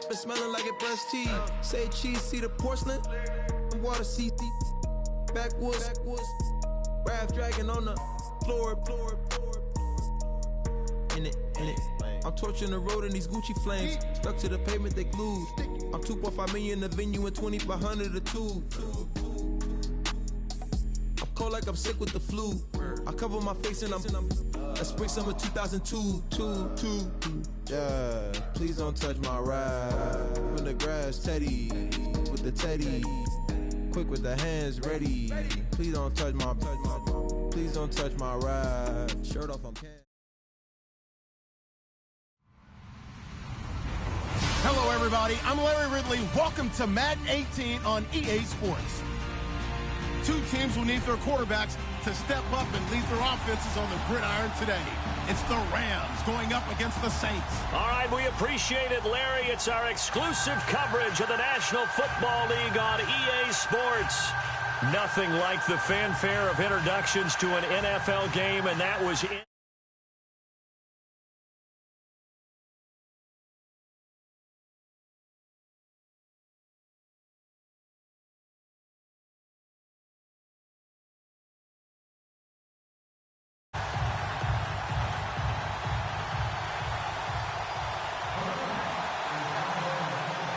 Been smelling like it breast tea. Say cheese, see the porcelain. Water, see backwoods. Raft dragging on the floor. In it. I'm torching the road in these Gucci flames. Stuck to the pavement, they glued. I'm 2.5 million in the venue and 2,500 a tube. I'm cold like I'm sick with the flu. I cover my face and I'm spring summer 2002. Yeah, please don't touch my ride. In the grass, Teddy, with the Teddy. Quick with the hands ready. Please don't touch my ride. Shirt off, I'm can. Hello, everybody. I'm Larry Ridley. Welcome to Madden 18 on EA Sports. Two teams will need their quarterbacks to step up and lead their offenses on the gridiron today. It's the Rams going up against the Saints. All right, we appreciate it, Larry. It's our exclusive coverage of the National Football League on EA Sports. Nothing like the fanfare of introductions to an NFL game, and that was it.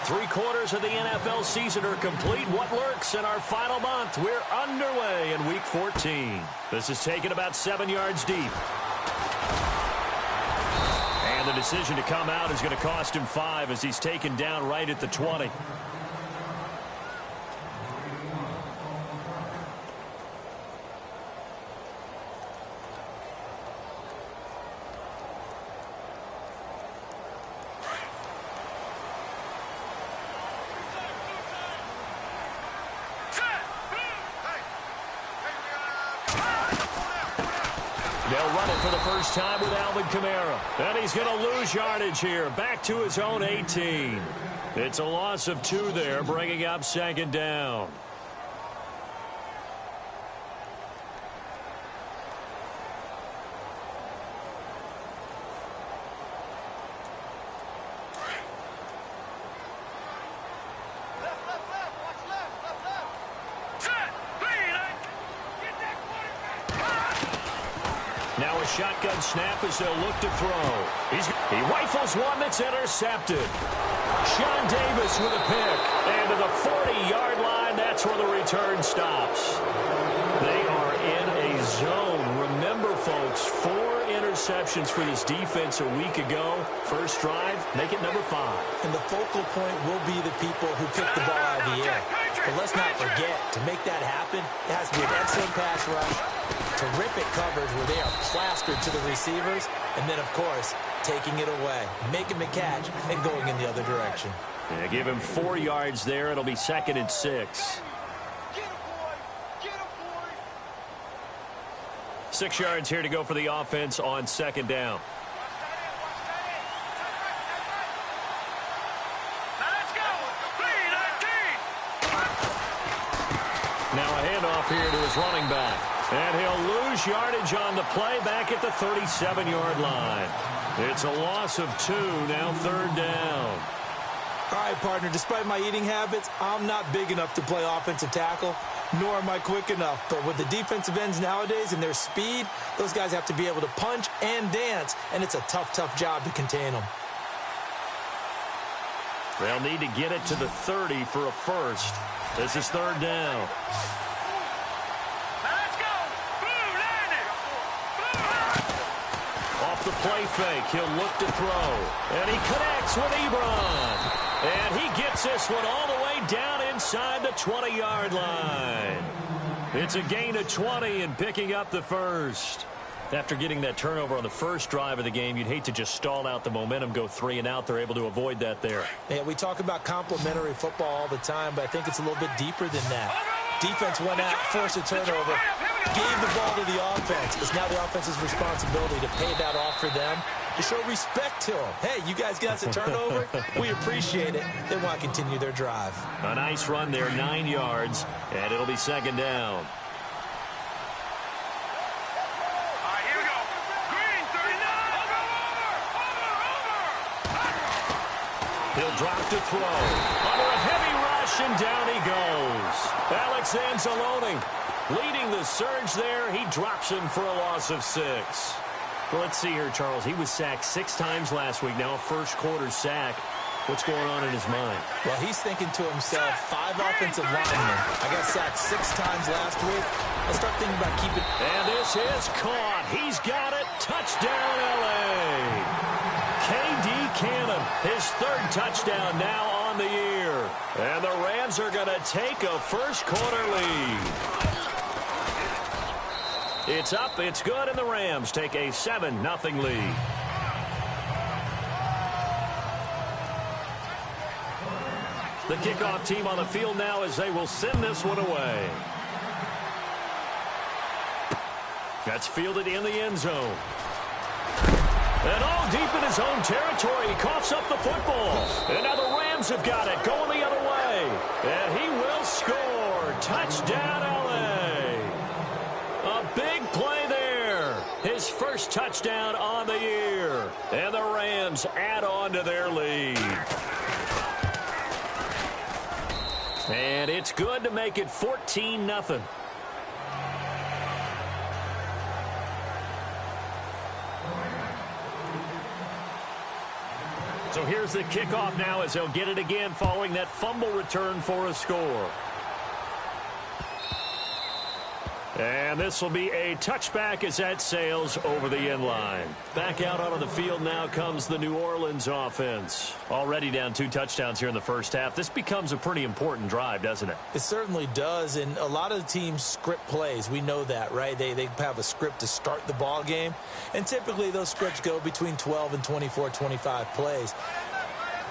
3/4 of the NFL season are complete. What lurks in our final month? We're underway in Week 14. This is taken about 7 yards deep. And the decision to come out is going to cost him 5 as he's taken down right at the 20. They'll run it for the first time with Alvin Kamara. And he's going to lose yardage here. Back to his own 18. It's a loss of 2 there, bringing up second down. Now a shotgun snap as they'll look to throw. He rifles one that's intercepted. Sean Davis with a pick. And to the 40-yard line, that's where the return stops. They are in a zone. Remember, folks, 4 interceptions for this defense a week ago. First drive, make it number 5. And the focal point will be the people who pick the ball out of the air. But let's not forget, to make that happen, it has to be an excellent pass rush, terrific coverage where they are plastered to the receivers, and then, of course, taking it away, making the catch, and going in the other direction. Yeah, give him 4 yards there. It'll be 2nd and 6. 6 yards here to go for the offense on 2nd down. Now a handoff here to his running back. And he'll lose yardage on the play back at the 37-yard line. It's a loss of 2, now 3rd down. All right, partner, despite my eating habits, I'm not big enough to play offensive tackle, nor am I quick enough. But with the defensive ends nowadays and their speed, those guys have to be able to punch and dance, and it's a tough, tough job to contain them. They'll need to get it to the 30 for a first. This is 3rd down. Off the play fake, he'll look to throw. And he connects with Ebron. And he gets this one all the way down inside the 20-yard line. It's a gain of 20 and picking up the first. After getting that turnover on the first drive of the game, you'd hate to just stall out the momentum, go 3 and out. They're able to avoid that there. Yeah, we talk about complementary football all the time, but I think it's a little bit deeper than that. Defense went out, forced a turnover, gave the ball to the offense. It's now the offense's responsibility to pay that off for them, to show respect to them. Hey, you guys got us a turnover. We appreciate it. They want to continue their drive. A nice run there, 9 yards, and it'll be 2nd down. He'll drop to throw. Under a heavy rush, and down he goes. Alex Anzalone leading the surge there. He drops him for a loss of 6. Well, let's see here, Charles. He was sacked 6 times last week. Now a first-quarter sack. What's going on in his mind? Well, he's thinking to himself, 5 offensive linemen. I got sacked 6 times last week. I'll start thinking about keeping... And this is caught. He's got it. Touchdown, L.A. K.D. Cannon, his 3rd touchdown now on the year. And the Rams are going to take a first-quarter lead. It's up, it's good, and the Rams take a 7-0 lead. The kickoff team on the field now as they will send this one away. That's fielded in the end zone. And all deep in his own territory, he coughs up the football. And now the Rams have got it, going the other way. And he will score. Touchdown, L.A. A big play there. His first touchdown on the year. And the Rams add on to their lead. And it's good to make it 14-0. So here's the kickoff now as they'll get it again following that fumble return for a score. And this will be a touchback as that sails over the end line. Back out onto the field now comes the New Orleans offense. Already down 2 touchdowns here in the first half. This becomes a pretty important drive, doesn't it? It certainly does, and a lot of the teams script plays. We know that, right? They have a script to start the ball game, and typically those scripts go between 12 and 24, 25 plays.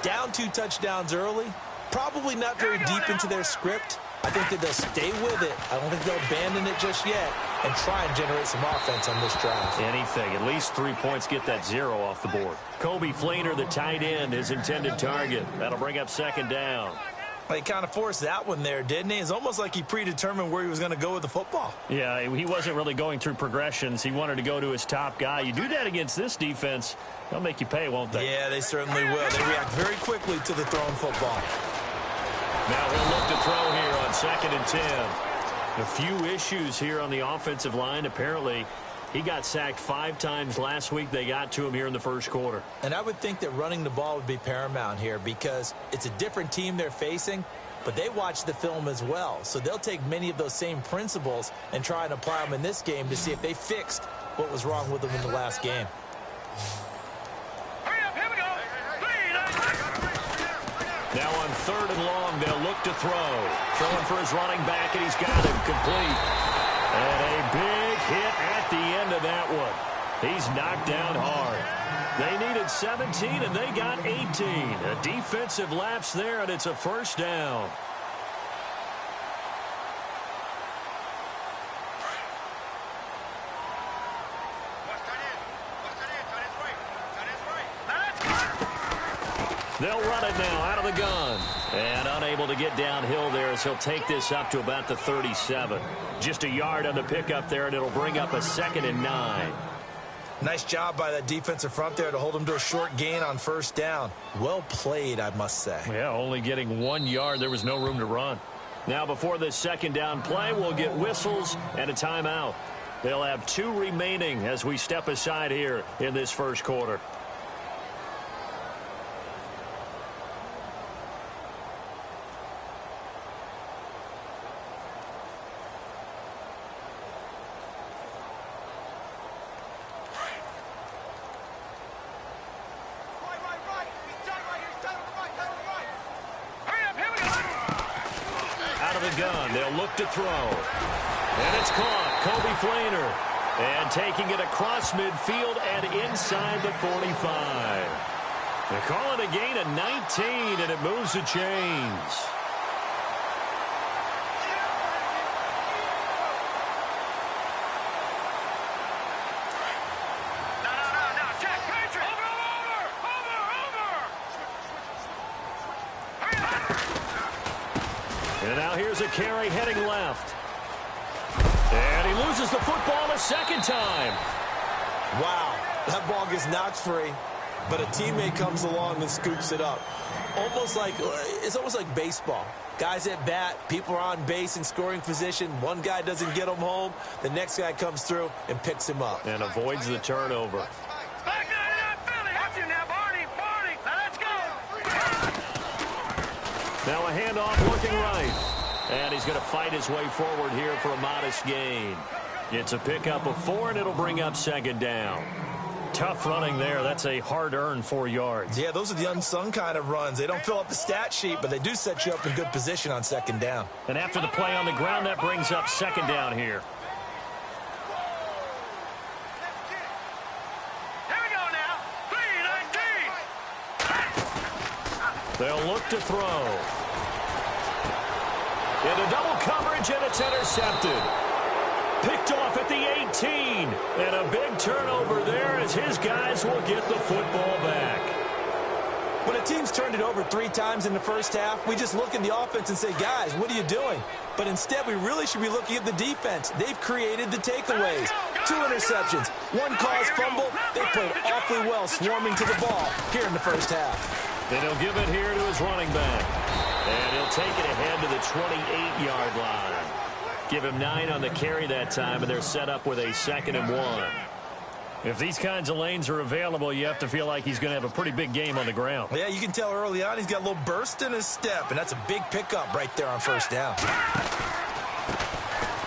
Down 2 touchdowns early, probably not very deep into their script. I think that they'll stay with it. I don't think they'll abandon it just yet and try and generate some offense on this drive. Anything. At least 3 points, get that 0 off the board. Kobe Flainer, the tight end, his intended target. That'll bring up 2nd down. He kind of forced that one there, didn't he? It's almost like he predetermined where he was going to go with the football. Yeah, he wasn't really going through progressions. He wanted to go to his top guy. You do that against this defense, they'll make you pay, won't they? Yeah, they certainly will. They react very quickly to the thrown football. Now he'll look to throw here on 2nd and 10. A few issues here on the offensive line. Apparently, he got sacked 5 times last week. They got to him here in the first quarter. And I would think that running the ball would be paramount here because it's a different team they're facing, but they watch the film as well. So they'll take many of those same principles and try and apply them in this game to see if they fixed what was wrong with them in the last game. Now on 3rd and long, they'll look to throw. Throwing for his running back, and he's got him complete. And a big hit at the end of that one. He's knocked down hard. They needed 17, and they got 18. A defensive lapse there, and it's a first down. They'll run it now out of the gun. And unable to get downhill there as he'll take this up to about the 37. Just a yard on the pickup there, and it'll bring up a 2nd and 9. Nice job by that defensive front there to hold him to a short gain on 1st down. Well played, I must say. Yeah, only getting 1 yard. There was no room to run. Now before this 2nd down play, we'll get whistles and a timeout. They'll have 2 remaining as we step aside here in this first quarter. Gun. They'll look to throw. And it's caught. Kobe Flainer. And taking it across midfield and inside the 45. They call it a gain of 19, and it moves the chains. And now here's a carry heading left. And he loses the football a 2nd time. Wow, that ball gets knocked free. but a teammate comes along and scoops it up. It's almost like baseball. Guys at bat, people are on base in scoring position. One guy doesn't get him home. The next guy comes through and picks him up. And avoids the turnover. Now a handoff looking right. And he's going to fight his way forward here for a modest gain. It's a pickup of 4, and it'll bring up second down. Tough running there. That's a hard-earned 4 yards. Yeah, those are the unsung kind of runs. They don't fill up the stat sheet, but they do set you up in good position on second down. And after the play on the ground, that brings up second down here. Here we go now. 3-19. They'll look to throw. Into double coverage, and it's intercepted. Picked off at the 18. And a big turnover there as his guys will get the football back. When a team's turned it over 3 times in the first half, we just look at the offense and say, guys, what are you doing? But instead, we really should be looking at the defense. They've created the takeaways. 2 interceptions, 1 caused fumble. They played awfully well swarming to the ball here in the first half. And he'll give it here to his running back. And he'll take it ahead to the 28-yard line. Give him 9 on the carry that time, and they're set up with a 2nd and 1. If these kinds of lanes are available, you have to feel like he's going to have a pretty big game on the ground. Yeah, you can tell early on he's got a little burst in his step, and that's a big pickup right there on first down.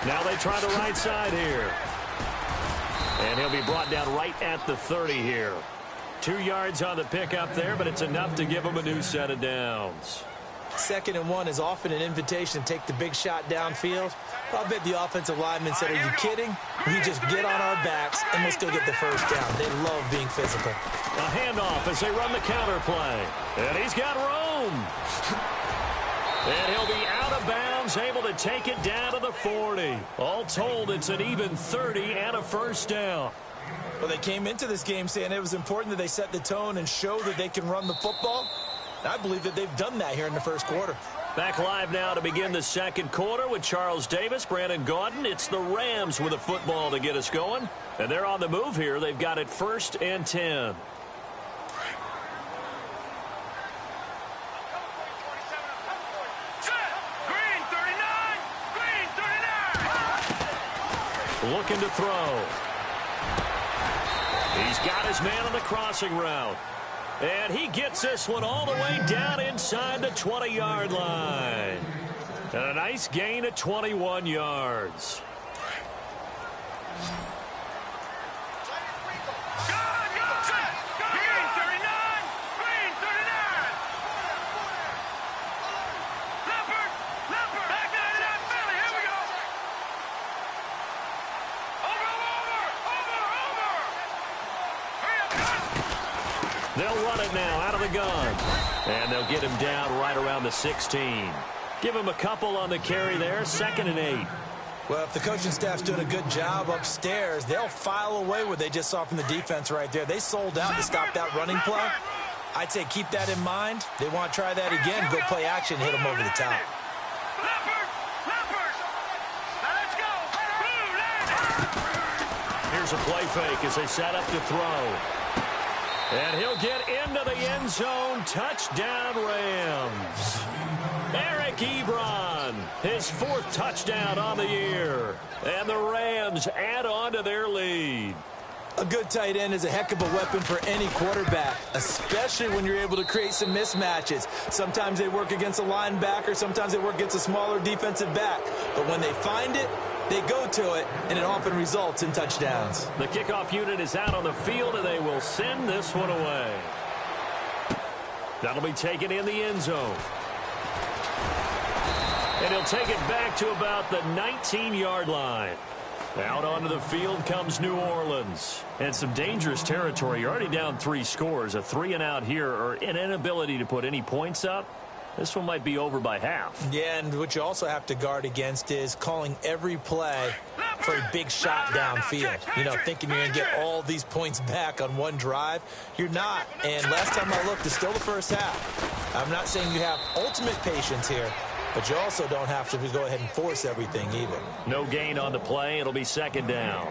Now they try the right side here. And he'll be brought down right at the 30 here. 2 yards on the pickup there, but it's enough to give him a new set of downs. 2nd and 1 is often an invitation to take the big shot downfield. I'll bet the offensive lineman said, are you kidding? We just get on our backs and we'll still get the first down. They love being physical. A handoff as they run the counter play. And he's got room. And he'll be out of bounds, able to take it down to the 40. All told, it's an even 30 and a first down. Well, they came into this game saying it was important that they set the tone and show that they can run the football. I believe that they've done that here in the first quarter. Back live now to begin the second quarter with Charles Davis, Brandon Gaudin. It's the Rams with a football to get us going. And they're on the move here. They've got it 1st and 10. Looking to throw. He's got his man on the crossing route. And he gets this one all the way down inside the 20-yard line. And a nice gain of 21 yards. They'll run it now out of the gun. And they'll get him down right around the 16. Give him a couple on the carry there. 2nd and 8. Well, if the coaching staff's doing a good job upstairs, they'll file away what they just saw from the defense right there. They sold out to stop that running play. I'd say keep that in mind. They want to try that again. Go play action, hit them over the top. Here's a play fake as they set up to throw. And he'll get into the end zone. Touchdown, Rams. Eric Ebron, his 4th touchdown on the year. And the Rams add on to their lead. A good tight end is a heck of a weapon for any quarterback, especially when you're able to create some mismatches. Sometimes they work against a linebacker. Sometimes they work against a smaller defensive back. But when they find it, they go to it, and it often results in touchdowns. The kickoff unit is out on the field, and they will send this one away. That'll be taken in the end zone. And he'll take it back to about the 19-yard line. Out onto the field comes New Orleans. And some dangerous territory. You're already down 3 scores. A 3-and-out here, or an inability to put any points up. This one might be over by half. Yeah, and what you also have to guard against is calling every play for a big shot downfield. You know, thinking you're going to get all these points back on one drive. You're not. And last time I looked, it's still the first half. I'm not saying you have ultimate patience here, but you also don't have to go ahead and force everything either. No gain on the play. It'll be 2nd down.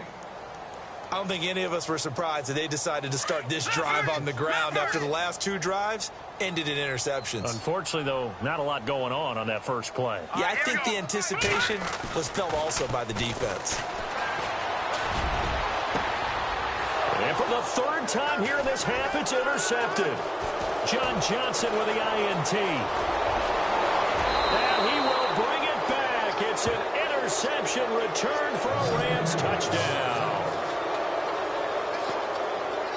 I don't think any of us were surprised that they decided to start this drive on the ground after the last 2 drives ended in interceptions. Unfortunately, though, not a lot going on that first play. Yeah, I think the anticipation was felt also by the defense. And for the 3rd time here in this half, it's intercepted. John Johnson with the INT. And he will bring it back. It's an interception return for a Rams touchdown.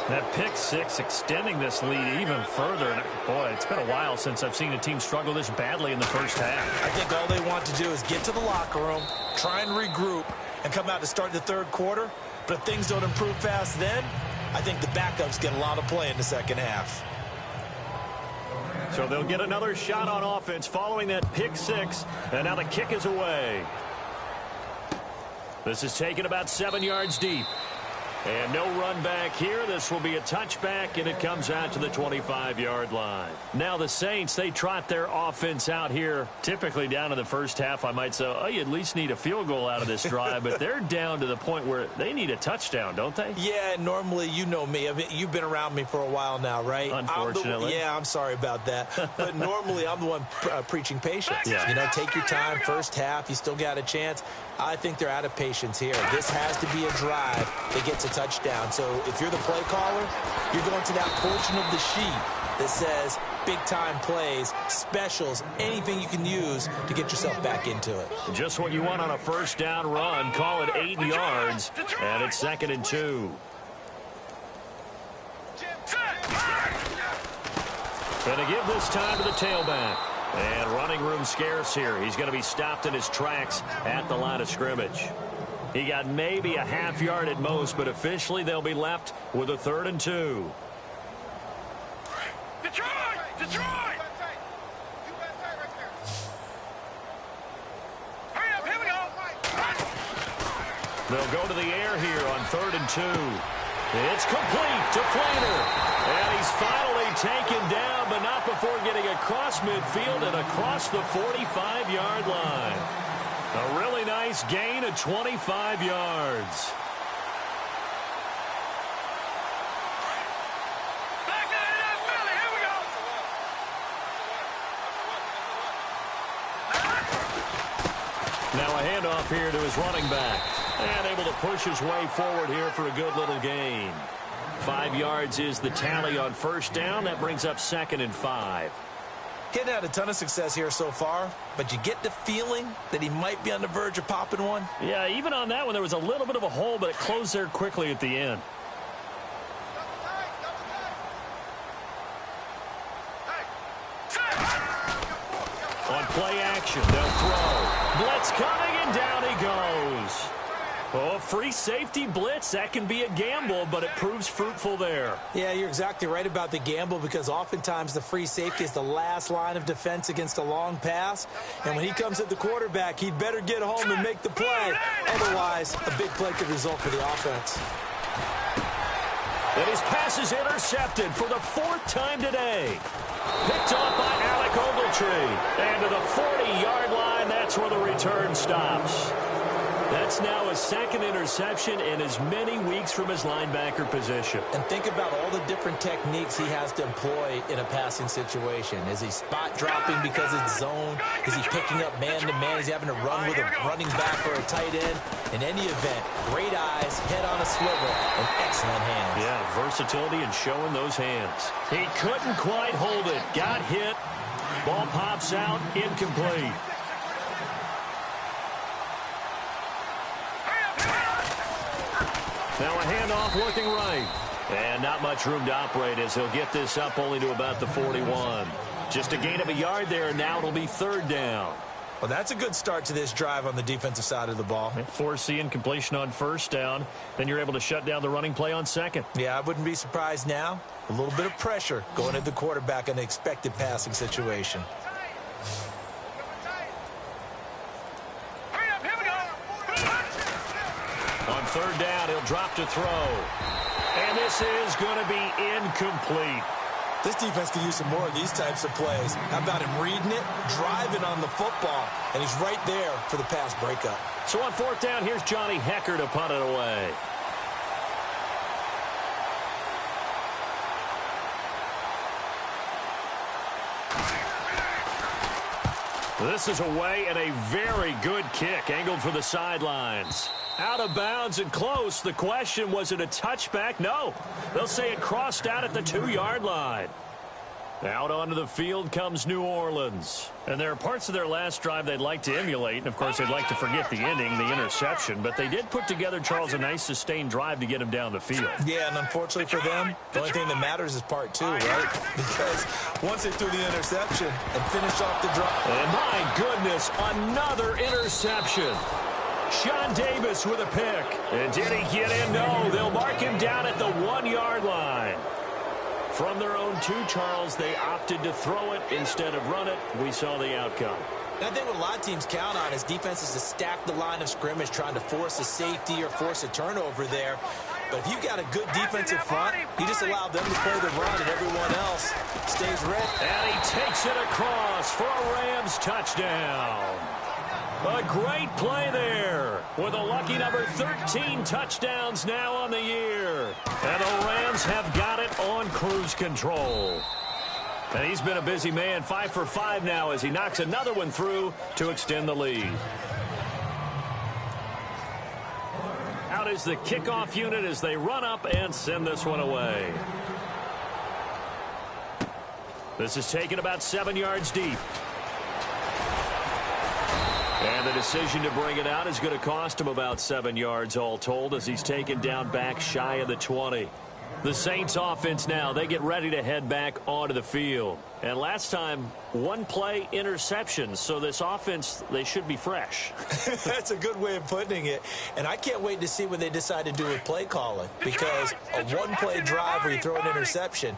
That pick 6 extending this lead even further. And boy, it's been a while since I've seen a team struggle this badly in the first half. I think all they want to do is get to the locker room, try and regroup, and come out to start the 3rd quarter. But if things don't improve fast then, I think the backups get a lot of play in the second half. So they'll get another shot on offense following that pick 6. And now the kick is away. This is taken about 7 yards deep. And no run back here. This will be a touchback, and it comes out to the 25-yard line. Now the Saints, they trot their offense out here, typically down in the first half. I might say, oh, you at least need a field goal out of this drive, but they're down to the point where they need a touchdown, don't they? Yeah, normally, you know me. I mean, you've been around me for a while now, right? Unfortunately. I'm sorry about that. But normally, I'm the one preaching patience. Yeah. You know, take your time, first half, you still got a chance. I think they're out of patience here. This has to be a drive that gets a touchdown. So if you're the play caller, you're going to that portion of the sheet that says big-time plays, specials, anything you can use to get yourself back into it. Just what you want on a first down run. Call it 8 yards, and it's 2nd and 2. Going to give this time to the tailback. And running room scarce here. He's going to be stopped in his tracks at the line of scrimmage. He got maybe a half yard at most, but officially they'll be left with a 3rd and 2. Detroit! Hurry up, here we go! They'll go to the air here on 3rd and 2. It's complete to Flaner. And he's finally taken down, but not before getting across midfield and across the 45-yard line. A really nice gain of 25 yards. Back to the Philly, here we go! Now a handoff here to his running back. And able to push his way forward here for a good little gain. 5 yards is the tally on first down. That brings up 2nd and 5. Getting had a ton of success here so far, but you get the feeling that he might be on the verge of popping one. Yeah, even on that one, there was a little bit of a hole, but it closed there quickly at the end. On play action, they'll throw. Blitz coming, and down he goes. Oh, free safety blitz, that can be a gamble, but it proves fruitful there. Yeah, you're exactly right about the gamble because oftentimes the free safety is the last line of defense against a long pass. And when he comes at the quarterback, he'd better get home and make the play. Otherwise, a big play could result for the offense. And his pass is intercepted for the 4th time today. Picked off by Alec Ogletree. And to the 40-yard line, that's where the return stops. That's now a 2nd interception in as many weeks from his linebacker position. And think about all the different techniques he has to employ in a passing situation. Is he spot dropping because it's zone? Is he picking up man-to-man? Is he having to run with a running back or a tight end? In any event, great eyes, head on a swivel, and excellent hands. Yeah, versatility and showing those hands. He couldn't quite hold it. Got hit. Ball pops out. Incomplete. Now a handoff looking right. And not much room to operate as he'll get this up only to about the 41. Just a gain of a yard there, and now it'll be 3rd down. Well, that's a good start to this drive on the defensive side of the ball. Force incompletion on first down. Then you're able to shut down the running play on 2nd. Yeah, I wouldn't be surprised now. A little bit of pressure going at the quarterback in the expected passing situation. Hurry up, here we go! On 3rd down, he'll drop to throw. And this is going to be incomplete. This defense could use some more of these types of plays. How about him reading it, driving on the football, and he's right there for the pass breakup. So on 4th down, here's Johnny Hecker to punt it away. This is away and a very good kick angled for the sidelines. Out of bounds and close. The question, was it a touchback? No. They'll say it crossed out at the 2-yard line. Out onto the field comes New Orleans. And there are parts of their last drive they'd like to emulate. And, of course, they'd like to forget the ending, the interception. But they did put together, Charles, a nice sustained drive to get him down the field. Yeah, and unfortunately for them, the only thing that matters is part 2, right? Because once they threw the interception and finished off the drive. And, my goodness, another interception. Sean Davis with a pick. And did he get in? No, they'll mark him down at the 1-yard line. From their own 2, Charles, they opted to throw it instead of run it. We saw the outcome. And I think what a lot of teams count on is defenses to stack the line of scrimmage, trying to force a safety or force a turnover there. But if you got a good defensive front, you just allow them to play the run and everyone else stays ready. And he takes it across for a Rams touchdown. A great play there with a lucky number 13 touchdowns now on the year. And the Rams have got it on cruise control. And he's been a busy man, 5 for 5 now as he knocks another one through to extend the lead. Out is the kickoff unit as they run up and send this one away. This is taken about 7 yards deep. And the decision to bring it out is going to cost him about 7 yards all told as he's taken down back shy of the 20. The Saints offense now, they get ready to head back onto the field. And last time, 1-play interception, so this offense, they should be fresh. That's a good way of putting it. And I can't wait to see what they decide to do with play calling, because a 1-play drive where you throw an interception,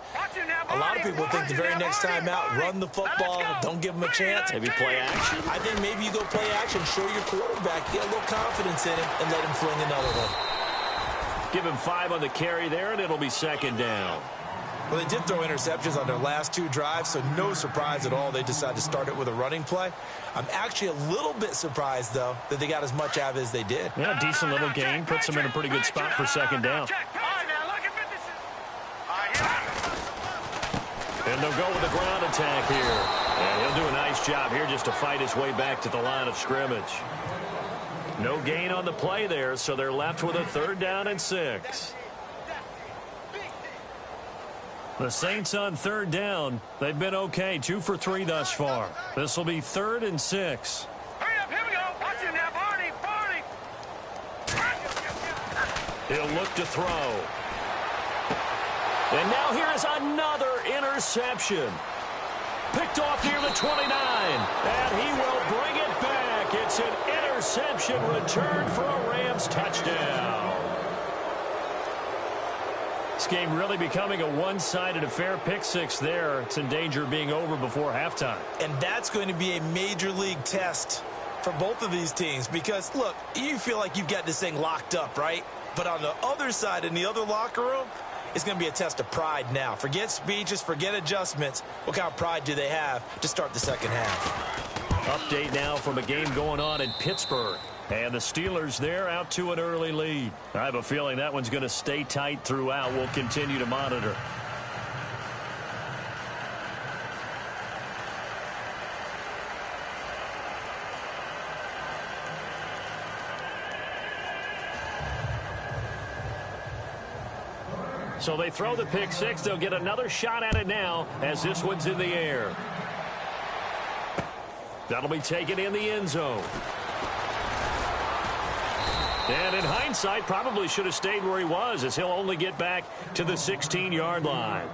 a lot of people think the very next time out, run the football, don't give them a chance. Maybe play action. I think maybe you go play action, show your quarterback, get a little confidence in him, and let him fling another one. Give him 5 on the carry there, and it'll be second down. Well, they did throw interceptions on their last 2 drives, so no surprise at all they decided to start it with a running play. I'm actually a little bit surprised, though, that they got as much out of it as they did. Yeah, decent little gain. Puts them in a pretty good spot for second down. And they'll go with the ground attack here. And he'll do a nice job here just to fight his way back to the line of scrimmage. No gain on the play there, so they're left with a 3rd down and 6. The Saints on 3rd down. They've been okay, 2 for 3 thus far. This will be 3rd and 6. Hurry up, here we go. Watch him now, Barney. He'll look to throw. And now here is another interception. Picked off near the 29. And he will bring it back. It's an interception return for a Rams touchdown. This game really becoming a one-sided affair. Pick 6 there. It's in danger of being over before halftime. And that's going to be a major league test for both of these teams because, look, you feel like you've got this thing locked up, right? But on the other side, in the other locker room, it's going to be a test of pride now. Forget speeches, forget adjustments. What kind of pride do they have to start the second half? Update now from a game going on in Pittsburgh. And the Steelers there out to an early lead. I have a feeling that one's going to stay tight throughout. We'll continue to monitor. So they throw the pick 6. They'll get another shot at it now as this one's in the air. That'll be taken in the end zone. And in hindsight, probably should have stayed where he was as he'll only get back to the 16-yard line.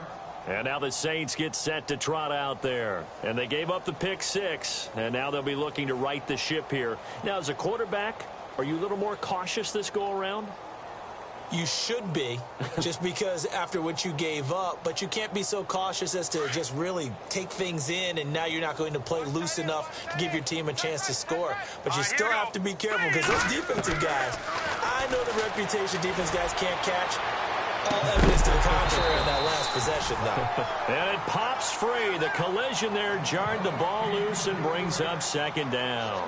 And now the Saints get set to trot out there. And they gave up the pick 6, and now they'll be looking to right the ship here. Now, as a quarterback, are you a little more cautious this go-around? You should be, just because after what you gave up, but you can't be so cautious as to just really take things in, and now you're not going to play loose enough to give your team a chance to score. But you still have to be careful because those defensive guys, I know the reputation defense guys can't catch. All evidence to the contrary on that last possession, though. And it pops free. The collision there jarred the ball loose and brings up second down.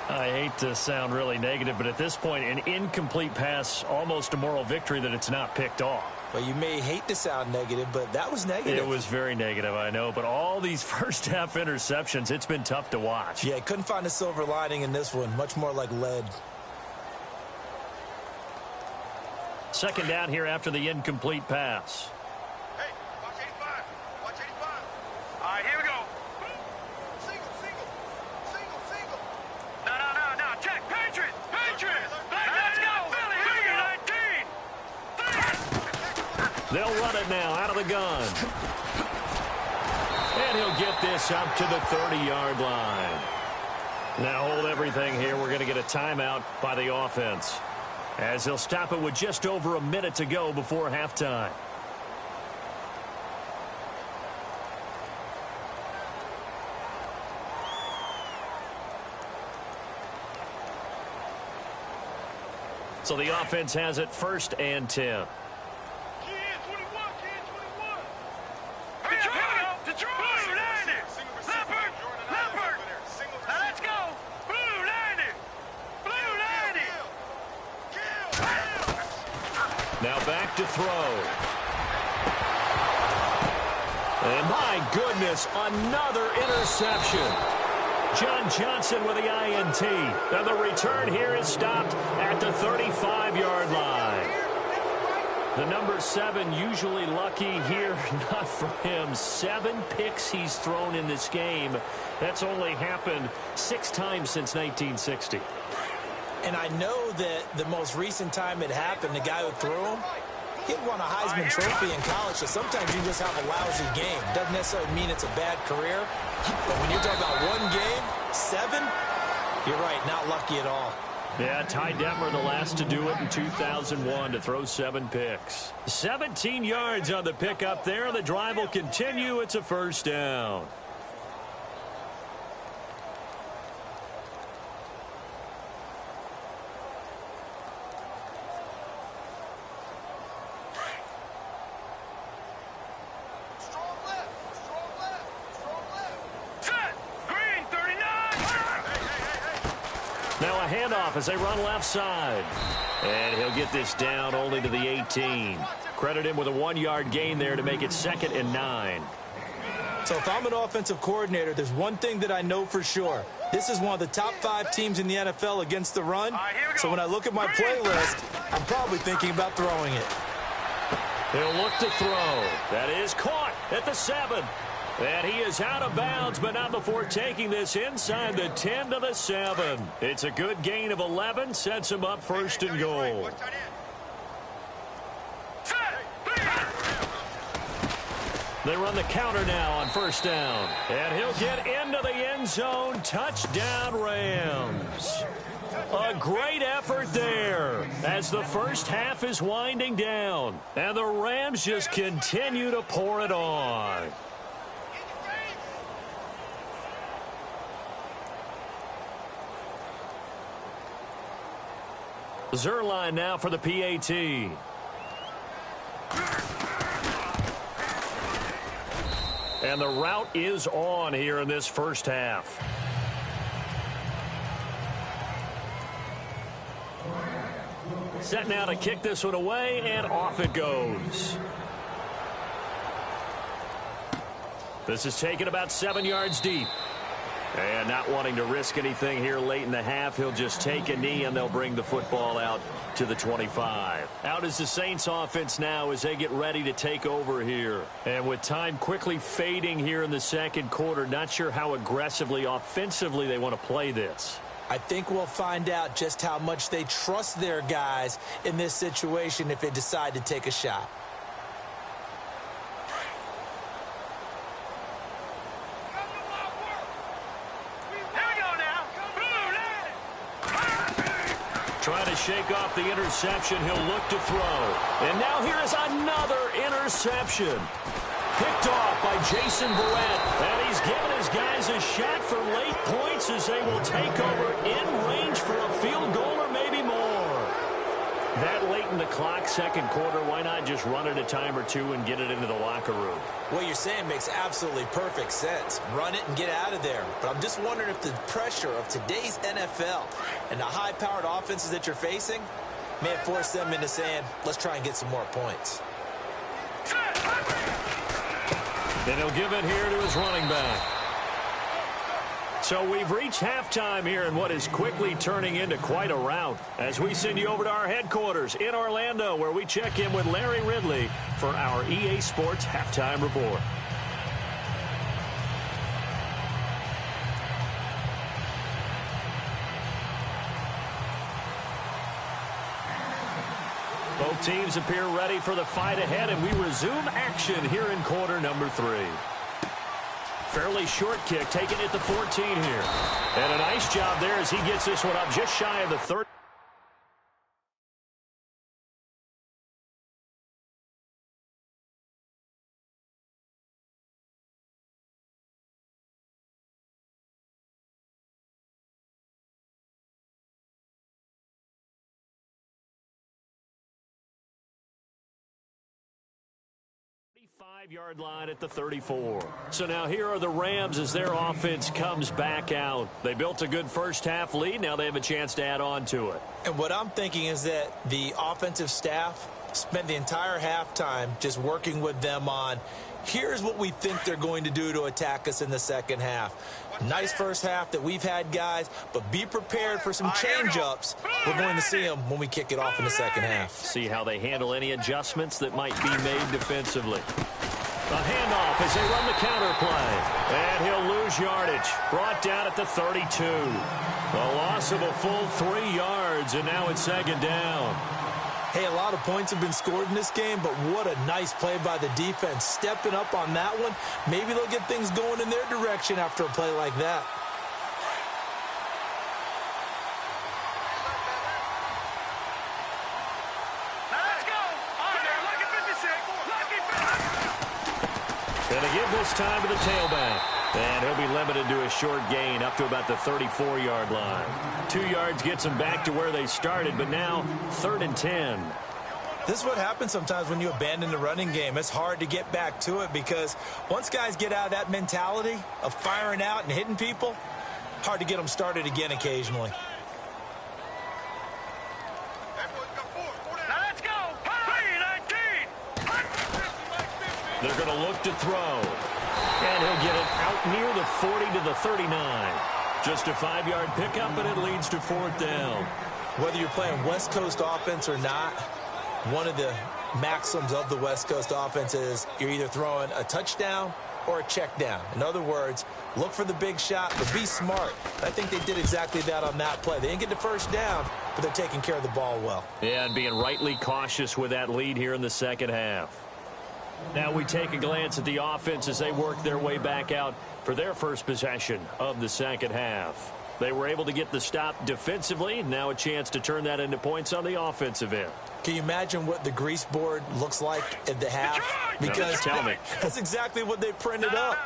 I hate to sound really negative, but at this point, an incomplete pass, almost a moral victory that it's not picked off. Well, you may hate to sound negative, but that was negative. It was very negative, I know. But all these first-half interceptions, it's been tough to watch. Yeah, couldn't find a silver lining in this one. Much more like lead. Second down here after the incomplete pass. Hey, watch 85. Watch 85. All right, here we go. Single. No. Check. Patriot. Let's go. They'll run it now out of the gun. And he'll get this up to the 30-yard line. Now hold everything here. We're going to get a timeout by the offense, as they'll stop it with just over a minute to go before halftime. So the offense has it 1st and 10. Now back to throw. And my goodness, another interception. John Johnson with the INT. And the return here is stopped at the 35-yard line. The number 7 usually lucky here, not for him. 7 picks he's thrown in this game. That's only happened 6 times since 1960. And I know that the most recent time it happened, the guy who threw him, he won a Heisman Trophy in college, so sometimes you just have a lousy game. Doesn't necessarily mean it's a bad career, but when you're talking about one game, 7, you're right, not lucky at all. Yeah, Ty Detmer, the last to do it in 2001, to throw 7 picks. 17 yards on the pick up there. The drive will continue. It's a first down. Now a handoff as they run left side. And he'll get this down only to the 18. Credit him with a 1-yard gain there to make it 2nd and 9. So if I'm an offensive coordinator, there's one thing that I know for sure. This is one of the top 5 teams in the NFL against the run. So when I look at my playlist, I'm probably thinking about throwing it. He'll look to throw. That is caught at the 7. And he is out of bounds, but not before taking this inside the 10 to the 7. It's a good gain of 11, sets him up 1st and goal. They run the counter now on 1st down. And he'll get into the end zone. Touchdown, Rams. A great effort there as the first half is winding down. And the Rams just continue to pour it on. Zerline now for the PAT. And the route is on here in this first half. Set now to kick this one away, and off it goes. This is taken about 7 yards deep. And not wanting to risk anything here late in the half, he'll just take a knee and they'll bring the football out to the 25. Out is the Saints offense now as they get ready to take over here. And with time quickly fading here in the second quarter, not sure how aggressively, offensively they want to play this. I think we'll find out just how much they trust their guys in this situation if they decide to take a shot. Trying to shake off the interception. He'll look to throw. And now here is another interception. Picked off by Jason Verrett. And he's given his guys a shot for late points as they will take over in range for a field goal or maybe more. That late in the clock, second quarter, why not just run it a time or two and get it into the locker room? What you're saying makes absolutely perfect sense. Run it and get out of there. But I'm just wondering if the pressure of today's NFL and the high-powered offenses that you're facing may force them into saying, let's try and get some more points. And he'll give it here to his running back. So we've reached halftime here in what is quickly turning into quite a rout as we send you over to our headquarters in Orlando, where we check in with Larry Ridley for our EA Sports Halftime Report. Both teams appear ready for the fight ahead, and we resume action here in quarter number 3. Fairly short kick, taken at the 14 here. And a nice job there as he gets this one up just shy of the 30. Yard line at the 34. So now here are the Rams as their offense comes back out. They built a good first half lead. Now they have a chance to add on to it. And what I'm thinking is that the offensive staff spent the entire halftime just working with them on, here's what we think they're going to do to attack us in the second half. Nice first half that we've had, guys, but be prepared for some change-ups. We're going to see them when we kick it off in the second half. See how they handle any adjustments that might be made defensively. A handoff as they run the counter play. And he'll lose yardage. Brought down at the 32. A loss of a full 3 yards, and now it's second down. Hey, a lot of points have been scored in this game, but what a nice play by the defense. Stepping up on that one. Maybe they'll get things going in their direction after a play like that. Let's go. Going to give this time to the tailback. And he'll be limited to a short gain up to about the 34-yard line. 2 yards gets them back to where they started, but now 3rd and 10. This is what happens sometimes when you abandon the running game. It's hard to get back to it because once guys get out of that mentality of firing out and hitting people, hard to get them started again occasionally. Now let's go. 3-19. They're going to look to throw. And he'll get it out near the 40 to the 39. Just a 5-yard pickup, and it leads to 4th down. Whether you're playing West Coast offense or not, one of the maxims of the West Coast offense is you're either throwing a touchdown or a check down. In other words, look for the big shot, but be smart. I think they did exactly that on that play. They didn't get the first down, but they're taking care of the ball well. Yeah, and being rightly cautious with that lead here in the second half. Now we take a glance at the offense as they work their way back out for their first possession of the second half. They were able to get the stop defensively. Now a chance to turn that into points on the offensive end. Can you imagine what the grease board looks like at the half? Because tell me. That's exactly what they printed up.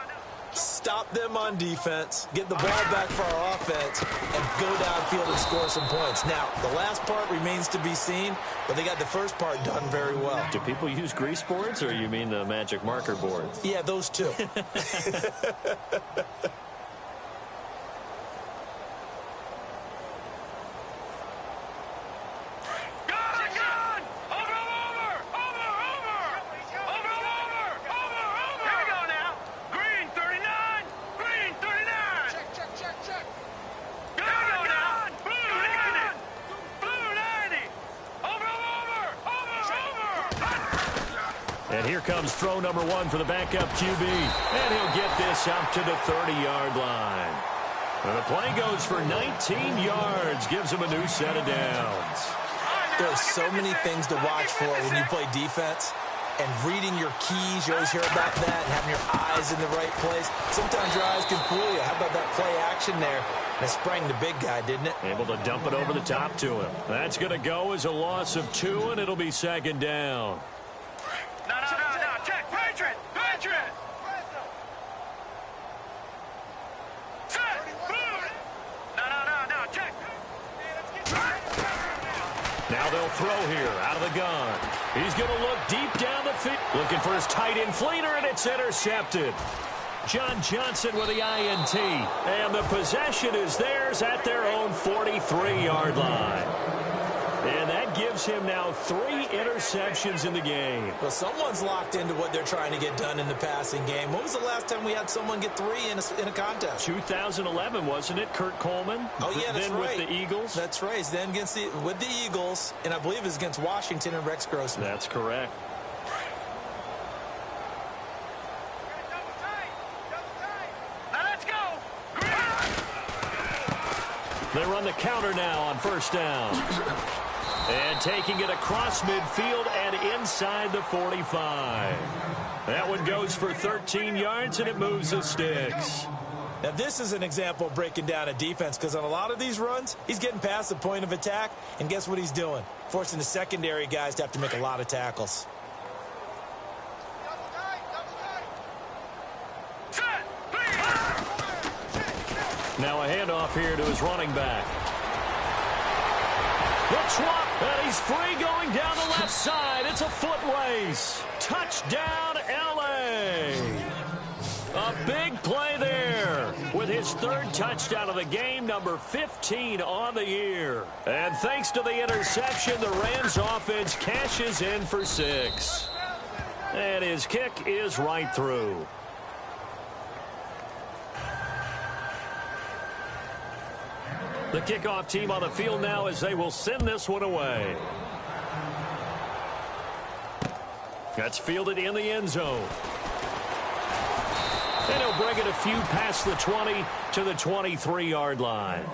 Stop them on defense, get the ball back for our offense, and go downfield and score some points. Now, the last part remains to be seen, but they got the first part done very well. Do people use grease boards, or you mean the magic marker boards? Yeah, those two. And here comes throw number 1 for the backup QB. And he'll get this up to the 30-yard line. And the play goes for 19 yards. Gives him a new set of downs. There are so many things to watch for when you play defense. And reading your keys, you always hear about that, and having your eyes in the right place. Sometimes your eyes can fool you. How about that play action there? And it sprang the big guy, didn't it? Able to dump it over the top to him. That's going to go as a loss of 2, and it'll be second down. No. Check. Patriot. Set. No. Check. Now they'll throw here out of the gun. He's going to look deep down the field. Looking for his tight end Fleener, and it's intercepted. John Johnson with the INT. And the possession is theirs at their own 43-yard line. And that gives him now 3 interceptions in the game. Well, someone's locked into what they're trying to get done in the passing game. When was the last time we had someone get 3 in a contest? 2011, wasn't it, Kurt Coleman? Oh, yeah, that's then right. With the Eagles? That's right. Then with the Eagles, and I believe it was against Washington and Rex Grossman. That's correct. They run the counter now on first down. And taking it across midfield and inside the 45. That one goes for 13 yards, and it moves the sticks. Now, this is an example of breaking down a defense, because on a lot of these runs, he's getting past the point of attack, and guess what he's doing? Forcing the secondary guys to have to make a lot of tackles. Now a handoff here to his running back. The swap, and he's free going down the left side. It's a foot race. Touchdown, L.A. A big play there with his 3rd touchdown of the game, number 15 on the year. And thanks to the interception, the Rams offense cashes in for 6. And his kick is right through. The kickoff team on the field now as they will send this one away. That's fielded in the end zone. And he'll bring it a few past the 20 to the 23-yard line.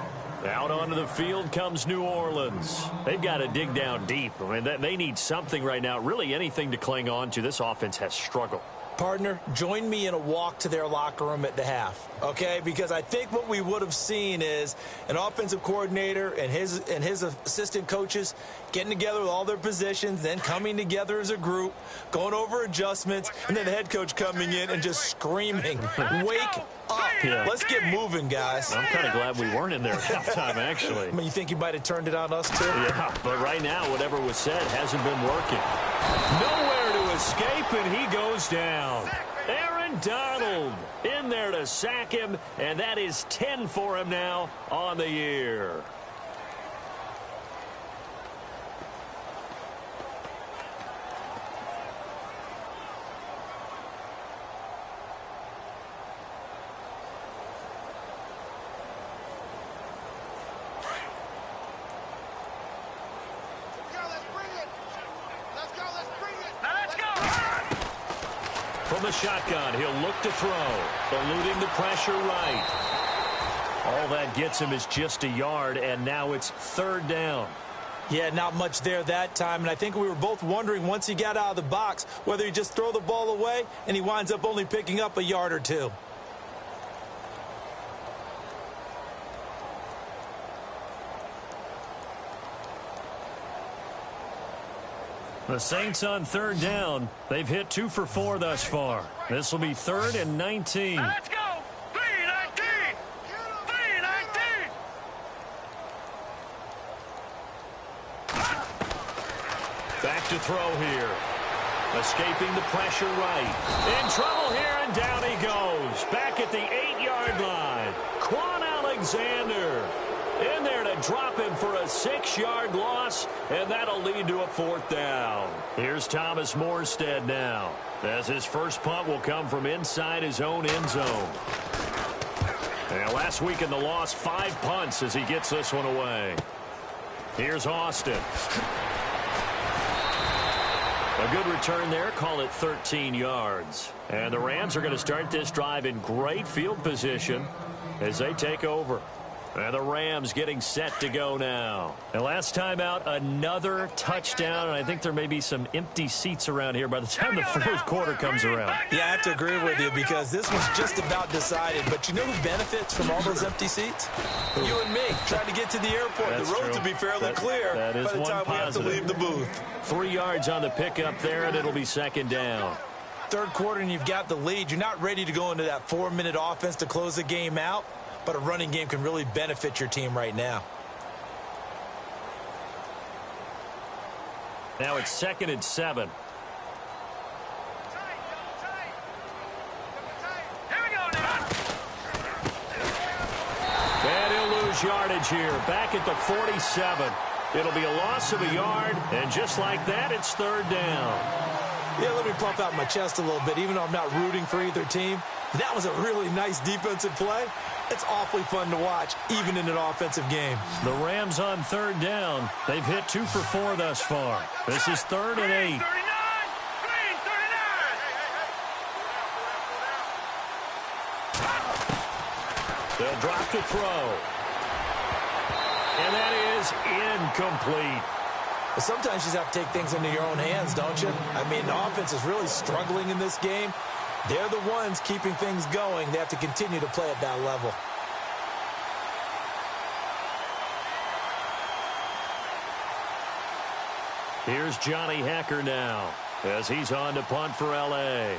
Out onto the field comes New Orleans. They've got to dig down deep. I mean, they need something right now, really anything to cling on to. This offense has struggled. Partner, join me in a walk to their locker room at the half, okay? Because I think what we would have seen is an offensive coordinator and his assistant coaches getting together with all their positions, then coming together as a group, going over adjustments, and then the head coach coming in and just screaming, "Wake up. Yeah. Let's get moving, guys." I'm kind of glad we weren't in there at halftime, actually. I mean, you think you might have turned it on us, too? Yeah, but right now, whatever was said hasn't been working. Nowhere to escape, and he goes down. Aaron Donald in there to sack him, and that is 10 for him now on the year. From the shotgun, he'll look to throw, eluding the pressure right. All that gets him is just a yard, and now it's 3rd down. Yeah, not much there that time, and I think we were both wondering once he got out of the box whether he just throw the ball away, and he winds up only picking up a yard or 2. The Saints on 3rd down. They've hit 2 for 4 thus far. This will be 3rd and 19. Let's go! 3-19! 3-19! Back to throw here. Escaping the pressure right. In trouble here, and down he goes. Back at the 8-yard line. Quan Alexander in there to drop him for a 6-yard loss, and that'll lead to a 4th down. Here's Thomas Morstead now, as his first punt will come from inside his own end zone. And last week in the loss, 5 punts as he gets this one away. Here's Austin. A good return there, call it 13 yards. And the Rams are going to start this drive in great field position as they take over. And the Rams getting set to go now. And last time out, another touchdown. And I think there may be some empty seats around here by the time the 4th quarter comes around. Yeah, I have to agree with you because this one's just about decided. But you know who benefits from all those empty seats? You and me, trying to get to the airport. That's the roads true. will be fairly clear that is by the one time positive. we have to leave the booth. 3 yards on the pickup there, and it'll be 2nd down. 3rd quarter, and you've got the lead. You're not ready to go into that 4-minute offense to close the game out. But a running game can really benefit your team right now. Now it's 2nd and 7. Here we go now. And he'll lose yardage here. Back at the 47. It'll be a loss of a yard, and just like that, it's third down. Yeah, let me pump out my chest a little bit, even though I'm not rooting for either team. That was a really nice defensive play. It's awfully fun to watch, even in an offensive game. The Rams on third down. They've hit 2 for 4 thus far. This is 3rd and 8. 39! Green, 39! They'll drop to throw. And that is incomplete. But sometimes you just have to take things into your own hands, don't you? I mean, the offense is really struggling in this game. They're the ones keeping things going. They have to continue to play at that level. Here's Johnny Hacker now as he's on to punt for L.A.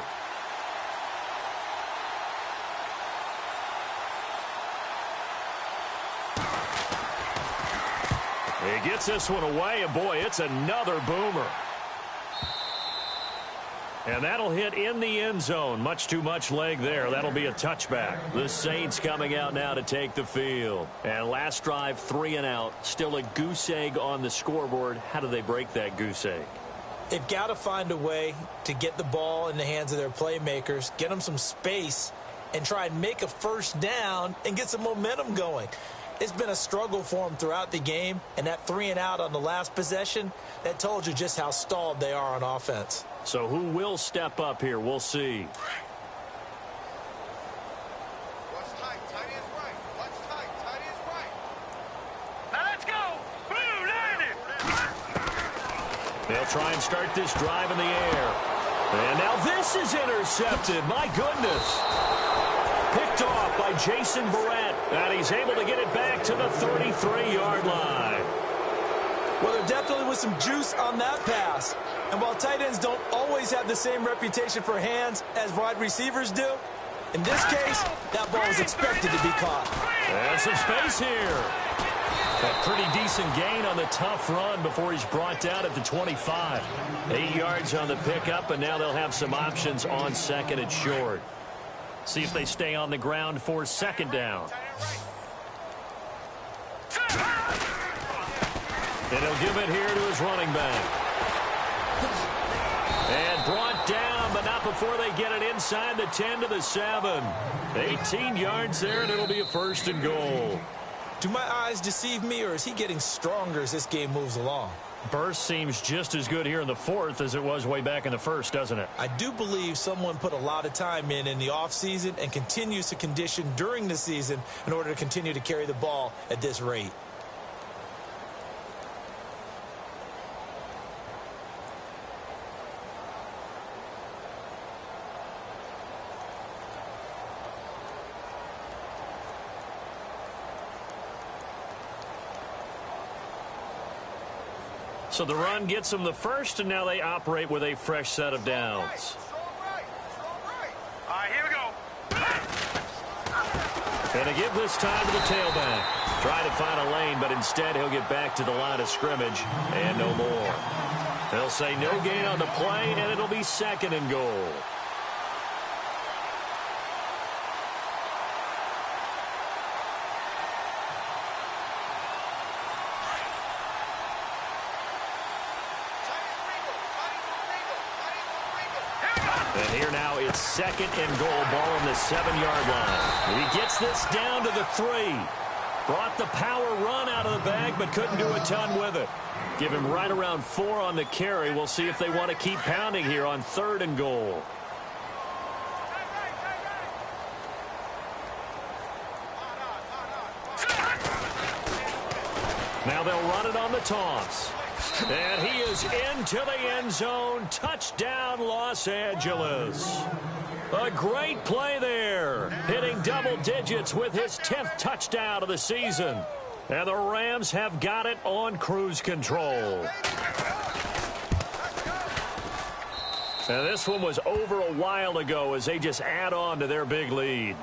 He gets this one away, and boy, it's another boomer. And that'll hit in the end zone. Much too much leg there. That'll be a touchback. The Saints coming out now to take the field. And last drive, 3 and out. Still a goose egg on the scoreboard. How do they break that goose egg? They've got to find a way to get the ball in the hands of their playmakers, get them some space, and try and make a first down and get some momentum going. It's been a struggle for them throughout the game, and that 3 and out on the last possession, that told you just how stalled they are on offense. So who will step up here? We'll see. Watch tight, tight is right. Watch tight, tight is right. Now let's go. Blue, landed. They'll try and start this drive in the air. And now this is intercepted. My goodness. Picked off by Jason Verrett. And he's able to get it back to the 33-yard line. Well, there definitely was some juice on that pass. And while tight ends don't always have the same reputation for hands as wide receivers do, in this case, that ball was expected to be caught. And some space here. A pretty decent gain on the tough run before he's brought down at the 25. 8 yards on the pickup, and now they'll have some options on second and short. See if they stay on the ground for second down. And he'll give it here to his running back. And brought down, but not before they get it inside the 10 to the 7. 18 yards there, and it'll be a first and goal. Do my eyes deceive me, or is he getting stronger as this game moves along? Burst seems just as good here in the fourth as it was way back in the first, doesn't it? I do believe someone put a lot of time in the offseason and continues to condition during the season in order to continue to carry the ball at this rate. So the run gets them the first, and now they operate with a fresh set of downs. All right, here we go. And to give this time to the tailback. Try to find a lane, but instead he'll get back to the line of scrimmage and no more. They'll say no gain on the play, and it'll be second and goal. And here now it's second and goal, ball on the 7-yard line. He gets this down to the 3. Brought the power run out of the bag, but couldn't do a ton with it. Give him right around 4 on the carry. We'll see if they want to keep pounding here on 3rd and goal. Now they'll run it on the toss. And he is into the end zone. Touchdown, Los Angeles. A great play there. Hitting double digits with his 10th touchdown of the season. And the Rams have got it on cruise control. And this one was over a while ago as they just add on to their big lead.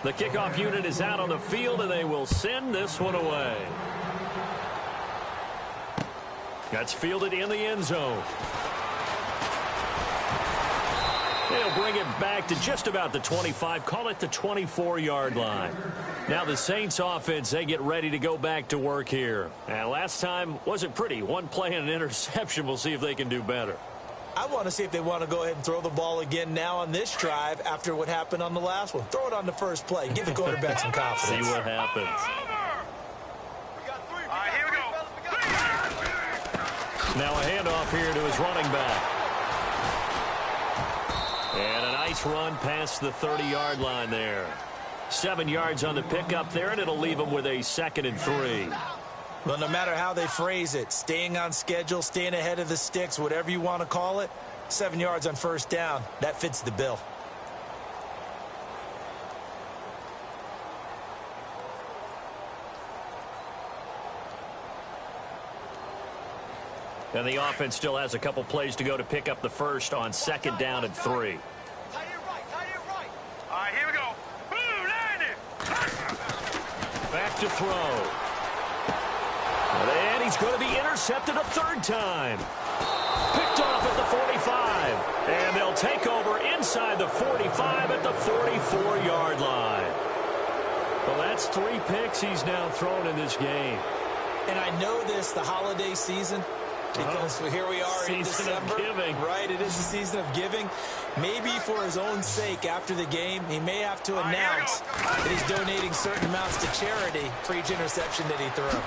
The kickoff unit is out on the field, and they will send this one away. That's fielded in the end zone. They'll bring it back to just about the 25, call it the 24-yard line. Now the Saints offense, they get ready to go back to work here. And last time wasn't pretty. One play and an interception. We'll see if they can do better. I want to see if they want to go ahead and throw the ball again now on this drive after what happened on the last one. Throw it on the first play. Give the quarterback some confidence. See what happens. Here we go. Now a handoff here to his running back. And a nice run past the 30-yard line there. 7 yards on the pickup there, and it'll leave him with a 2nd and 3. Well, no matter how they phrase it, staying on schedule, staying ahead of the sticks, whatever you want to call it, 7 yards on first down, that fits the bill. And the offense still has a couple plays to go to pick up the first on 2nd down and 3. Tight end right. All right, here we go. Boom, landed. Back to throw. And he's going to be intercepted a 3rd time. Picked off at the 45. And they'll take over inside the 45 at the 44-yard line. Well, that's 3 picks he's now thrown in this game. And I know this, the holiday season, because here we are in December. Season of giving. Right, it is the season of giving. Maybe for his own sake after the game, he may have to announce that he's donating certain amounts to charity for each interception that he threw.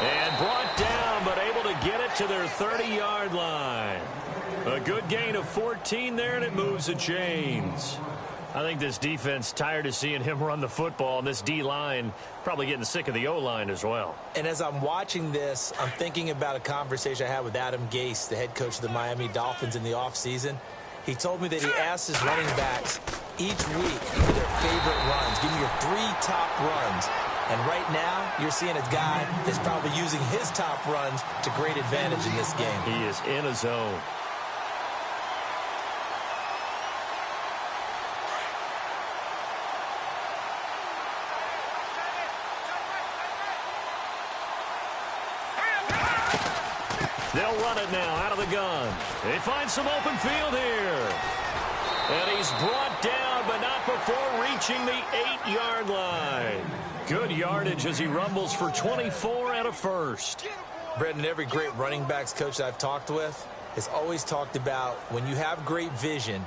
And brought down, but able to get it to their 30-yard line. A good gain of 14 there, and it moves the chains. I think this defense tired of seeing him run the football, and this D-line probably getting sick of the O-line as well. And as I'm watching this, I'm thinking about a conversation I had with Adam Gase, the head coach of the Miami Dolphins in the offseason. He told me that he asked his running backs each week for their favorite runs. Give me your 3 top runs. And right now, you're seeing a guy that's probably using his top runs to great advantage in this game. He is in a zone. They'll run it now out of the gun. They find some open field here. And he's brought down, but not before reaching the 8-yard line. Good yardage as he rumbles for 24 and a first. Brendan, every great running backs coach that I've talked with has always talked about when you have great vision,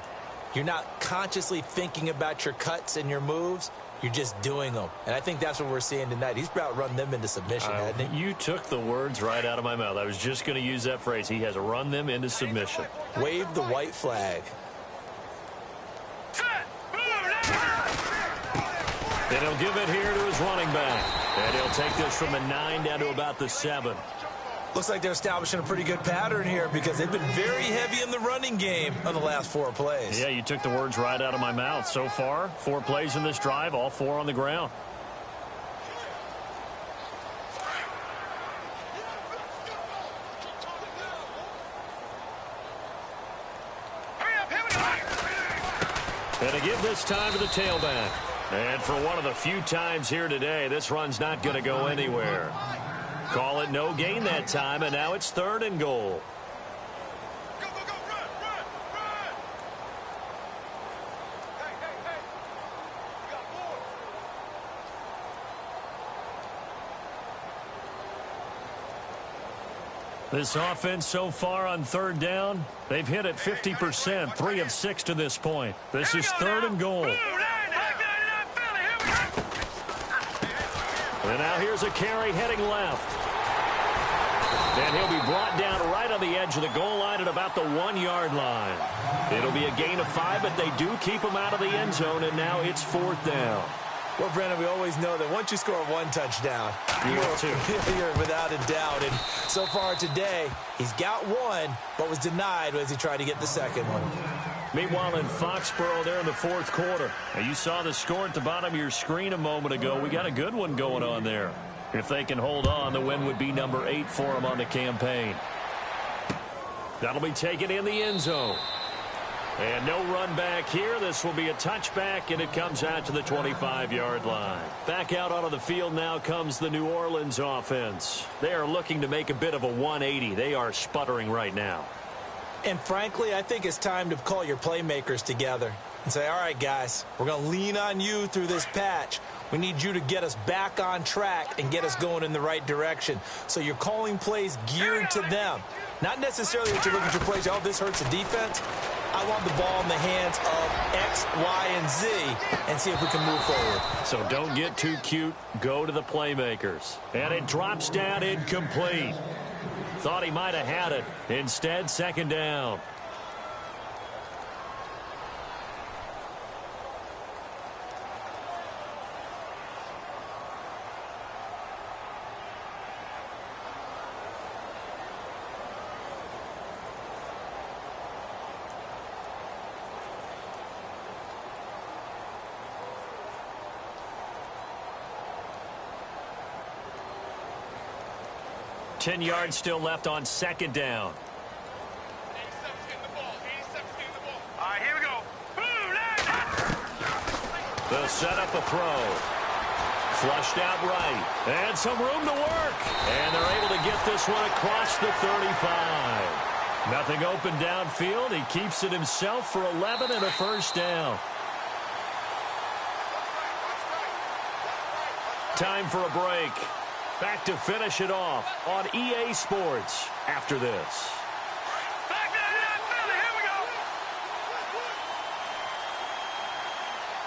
you're not consciously thinking about your cuts and your moves. You're just doing them. And I think that's what we're seeing tonight. He's about run them into submission, hasn't he? You took the words right out of my mouth. I was just going to use that phrase. He has run them into submission. Wave the white flag. And he'll give it here to his running back. And he'll take this from the 9 down to about the 7. Looks like they're establishing a pretty good pattern here because they've been very heavy in the running game on the last 4 plays. Yeah, you took the words right out of my mouth. So far, 4 plays in this drive, all 4 on the ground. And to give this time to the tailback. And for one of the few times here today, this run's not going to go anywhere. Call it no gain that time, and now it's 3rd and goal. Go, run. Hey. You got boards. This offense so far on 3rd down, they've hit it 50%, 3 of 6 to this point. This is 3rd and goal. And now here's a carry heading left. And he'll be brought down right on the edge of the goal line at about the 1-yard line. It'll be a gain of 5, but they do keep him out of the end zone, and now it's 4th down. Well, Brendan, we always know that once you score 1 touchdown, you're without a doubt. And so far today, he's got 1, but was denied as he tried to get the 2nd one. Meanwhile, in Foxborough there in the 4th quarter. Now, you saw the score at the bottom of your screen a moment ago. We got a good one going on there. If they can hold on, the win would be number 8 for them on the campaign. That'll be taken in the end zone. And no run back here. This will be a touchback, and it comes out to the 25-yard line. Back out onto the field now comes the New Orleans offense. They are looking to make a bit of a 180. They are sputtering right now. And frankly, I think it's time to call your playmakers together and say, all right, guys, we're going to lean on you through this patch. We need you to get us back on track and get us going in the right direction. So you're calling plays geared to them. Not necessarily that you look at your plays, oh, this hurts the defense. I want the ball in the hands of X, Y, and Z and see if we can move forward. So don't get too cute. Go to the playmakers. And it drops down incomplete. Thought he might have had it. Instead, second down. Ten yards still left on second down. 87's getting the ball. 87's getting the ball. All right, here we go. They'll set up a throw. Flushed out right. And some room to work. And they're able to get this one across the 35. Nothing open downfield. He keeps it himself for 11 and a first down. Time for a break. Back to finish it off on EA Sports after this. Back to that Philly. Here we go.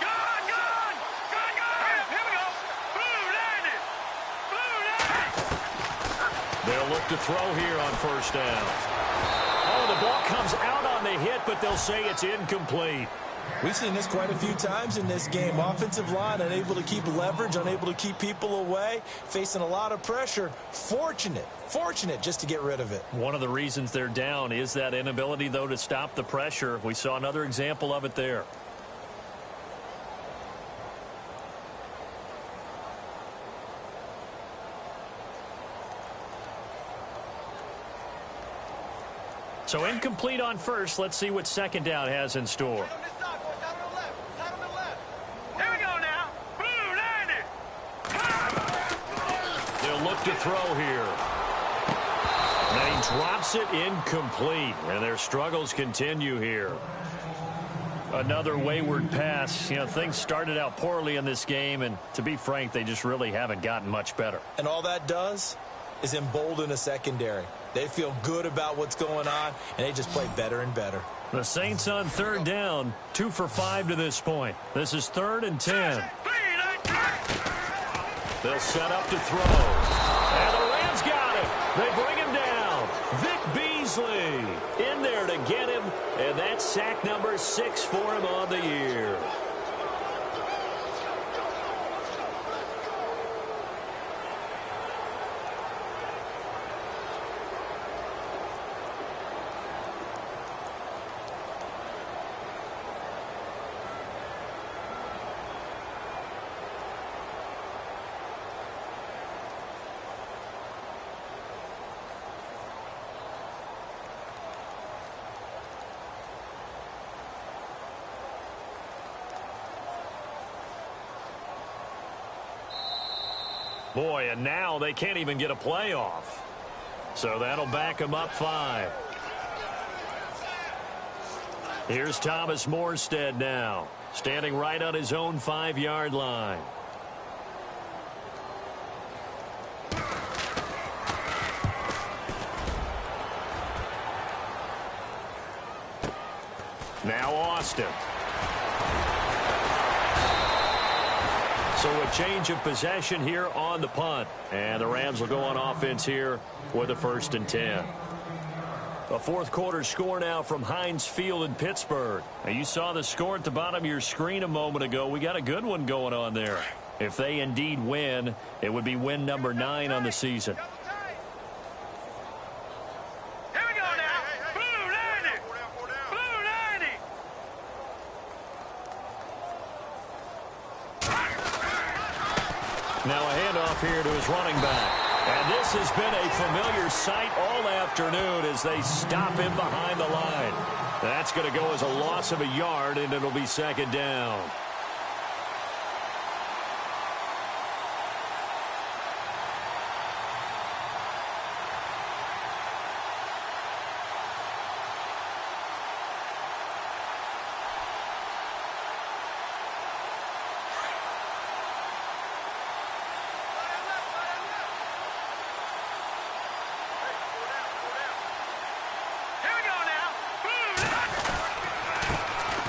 Gone. Here we go. Blue landed. They'll look to throw here on first down. Oh, the ball comes out on the hit, but they'll say it's incomplete. We've seen this quite a few times in this game. Offensive line unable to keep leverage, unable to keep people away, facing a lot of pressure. Fortunate just to get rid of it. One of the reasons they're down is that inability, though, to stop the pressure. We saw another example of it there. So incomplete on first. Let's see what second down has in store. Here we go now. Blue landed. They'll look to throw here. And he drops it incomplete. And their struggles continue here. Another wayward pass. You know, things started out poorly in this game, and to be frank, they just really haven't gotten much better. And all that does is embolden a secondary. They feel good about what's going on, and they just play better and better. The Saints on third down, 2 for 5 to this point. This is 3rd and 10. They'll set up to throw. And the Rams got him. They bring him down. Vic Beasley in there to get him, and that's sack number 6 for him on the year. Boy, and now they can't even get a playoff. So that'll back them up 5. Here's Thomas Morstead now, standing right on his own 5-yard line. Now Austin. So a change of possession here on the punt. And the Rams will go on offense here with a 1st and 10. A fourth quarter score now from Heinz Field in Pittsburgh. Now you saw the score at the bottom of your screen a moment ago. We got a good one going on there. If they indeed win, it would be win number 9 on the season. Here we go now. Blue landed. Blue landed. Now a handoff here to his running back. And this has been a familiar sight all afternoon as they stop him behind the line. That's going to go as a loss of a yard, and it'll be 2nd down.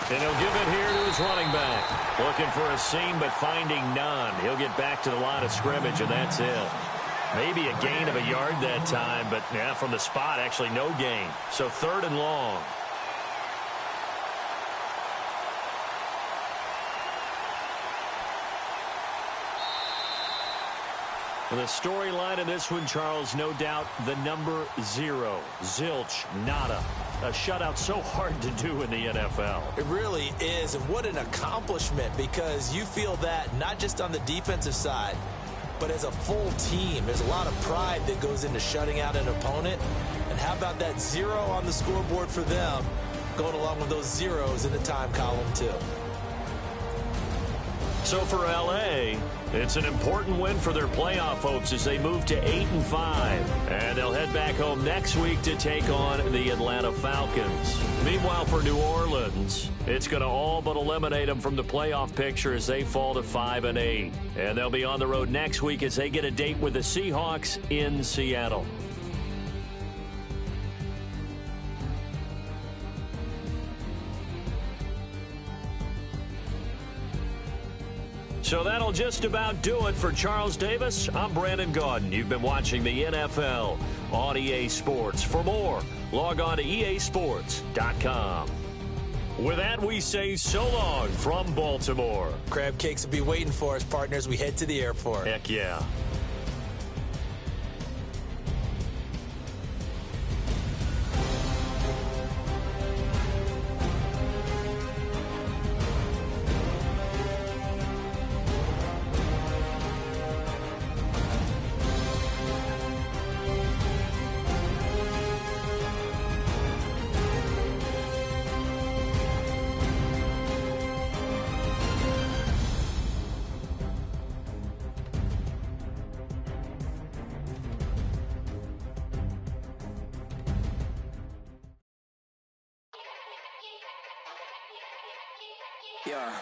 And he'll give it here to his running back. Looking for a seam, but finding none. He'll get back to the line of scrimmage, and that's it. Maybe a gain of a yard that time, but yeah, from the spot, actually no gain. So 3rd and long. The storyline in this one, Charles, no doubt the number 0. Zilch, nada. A shutout so hard to do in the NFL. It really is, and what an accomplishment, because you feel that not just on the defensive side, but as a full team. There's a lot of pride that goes into shutting out an opponent. And how about that 0 on the scoreboard for them, going along with those zeros in the time column too. So for L.A., it's an important win for their playoff hopes as they move to 8-5. And they'll head back home next week to take on the Atlanta Falcons. Meanwhile, for New Orleans, it's going to all but eliminate them from the playoff picture as they fall to 5-8. And they'll be on the road next week as they get a date with the Seahawks in Seattle. So that'll just about do it for Charles Davis. I'm Brandon Gaudin. You've been watching the NFL on EA Sports. For more, log on to easports.com. With that, we say so long from Baltimore. Crab cakes will be waiting for us, partners. We head to the airport. Heck yeah. Yeah.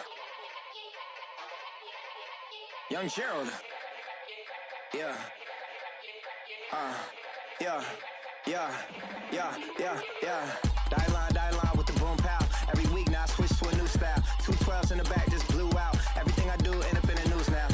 Young Gerald. Yeah. Yeah. Die line with the boom pow. Every week now I switch to a new style. 212s in the back just blew out. Everything I do end up in the news now.